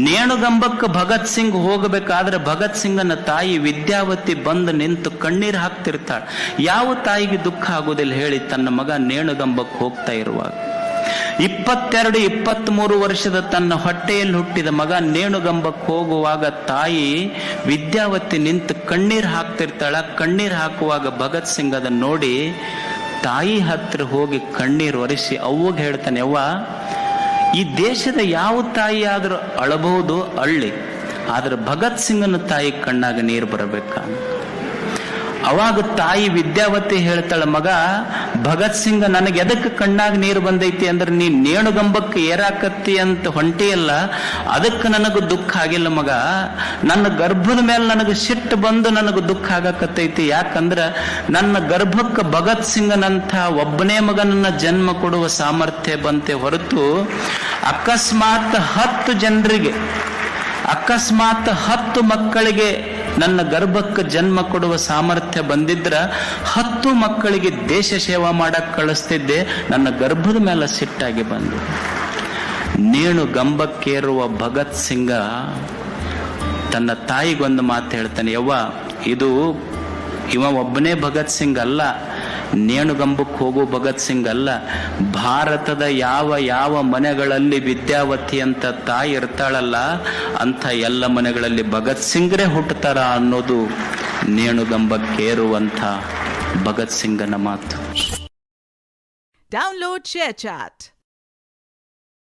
ನೇಣುಗಂಬಕ್ಕೆ ಭಗತ್ ಸಿಂಗ್ ಹೋಗಬೇಕಾದ್ರೆ ಭಗತ್ ಸಿಂಗನ ತಾಯಿ ವಿದ್ಯಾವತಿ ಬಂದು ನಿಂತು ಕಣ್ಣೀರು ಹಾಕ್ತಿರ್ತಾಳೆ. ಯಾವ ತಾಯಿಗೆ ದುಃಖ ಆಗೋದಿಲ್ಲ ಹೇಳಿ, ತನ್ನ ಮಗ ನೇಣುಗಂಬಕ್ಕೆ ಹೋಗ್ತಾ ಇರುವಾಗ. 22-23 ವರ್ಷದ ತನ್ನ ಹೊಟ್ಟೆಯಲ್ಲಿ ಹುಟ್ಟಿದ ಮಗ ನೇಣುಗಂಬಕ್ಕೆ ಹೋಗುವಾಗ ತಾಯಿ ವಿದ್ಯಾವತಿ ನಿಂತು ಕಣ್ಣೀರು ಹಾಕ್ತಿರ್ತಾಳ. ಕಣ್ಣೀರು ಹಾಕುವಾಗ ಭಗತ್ ಸಿಂಗ್ ಅದನ್ನ ನೋಡಿ ತಾಯಿ ಹತ್ರ ಹೋಗಿ ಕಣ್ಣೀರು ಒರೆಸಿ ಅವ್ವಗೆ ಹೇಳ್ತಾನೆ, ಅವ್ವ, ಈ ದೇಶದ ಯಾವ ತಾಯಿ ಆದ್ರೂ ಅಳಬಹುದು, ಅಳ್ಳಿ, ಆದ್ರೆ ಭಗತ್ ಸಿಂಗನ ತಾಯಿ ಕಣ್ಣಾಗ ನೀರು ಬರಬೇಕ. ಅವಾಗ ತಾಯಿ ವಿದ್ಯಾವತಿ ಹೇಳ್ತಾಳ, ಮಗ, ಭಗತ್ ಸಿಂಗ ನನಗೆ ಎದಕ್ಕೆ ಕಣ್ಣಾಗ ನೀರು ಬಂದೈತಿ ಅಂದ್ರೆ ನೀ ನೇಣುಗಂಬಕ್ಕೆ ಏರಾಕತ್ತಿ ಅಂತ ಹೊಂಟಿಯಲ್ಲ, ಅದಕ್ಕೆ ನನಗೆ ದುಃಖ ಆಗಿಲ್ಲ ಮಗ. ನನ್ನ ಗರ್ಭದ ಮೇಲೆ ನನಗೆ ಸಿಟ್ಟು ಬಂದು ನನಗೆ ದುಃಖ ಆಗಕತ್ತೈತಿ. ಯಾಕಂದ್ರ ನನ್ನ ಗರ್ಭಕ್ಕೆ ಭಗತ್ ಸಿಂಗನಂಥ ಒಬ್ಬನೇ ಮಗನನ್ನ ಜನ್ಮ ಕೊಡುವ ಸಾಮರ್ಥ್ಯ ಬಂತೆ ಹೊರತು ಅಕಸ್ಮಾತ್ 10 ಜನರಿಗೆ, ಅಕಸ್ಮಾತ್ 10 ಮಕ್ಕಳಿಗೆ ನನ್ನ ಗರ್ಭಕ್ಕೆ ಜನ್ಮ ಕೊಡುವ ಸಾಮರ್ಥ್ಯ ಬಂದಿದ್ರ 10 ಮಕ್ಕಳಿಗೆ ದೇಶ ಸೇವಾ ಮಾಡಕ್ ಕಳಿಸ್ತಿದ್ದೆ. ನನ್ನ ಗರ್ಭದ ಮೇಲೆ ಸಿಟ್ಟಾಗಿ ಬಂದು ನೇಣು ಗಂಬಕ್ಕೇರುವ ಭಗತ್ ಸಿಂಗ ತನ್ನ ತಾಯಿಗೊಂದು ಮಾತು ಹೇಳ್ತಾನೆ, ಯವ್ವ, ಇದು ಇವ ಒಬ್ಬನೇ ಭಗತ್ ಸಿಂಗ್ ಅಲ್ಲ, ನೇಣುಗಂಬಕ್ಕೆ ಹೋಗೋ ಭಗತ್ ಸಿಂಗ್ ಅಲ್ಲ. ಭಾರತದ ಯಾವ ಯಾವ ಮನೆಗಳಲ್ಲಿ ವಿದ್ಯಾವತಿ ಅಂತ ತಾಯಿ ಇರ್ತಾಳಲ್ಲ, ಅಂಥ ಎಲ್ಲ ಮನೆಗಳಲ್ಲಿ ಭಗತ್ ಸಿಂಗ್ರೇ ಹುಟ್ಟುತ್ತಾರ ಅನ್ನೋದು ನೇಣುಗಂಬಕ್ಕೇರುವಂಥ ಭಗತ್ ಸಿಂಗನ ಮಾತು. Download ShareChat.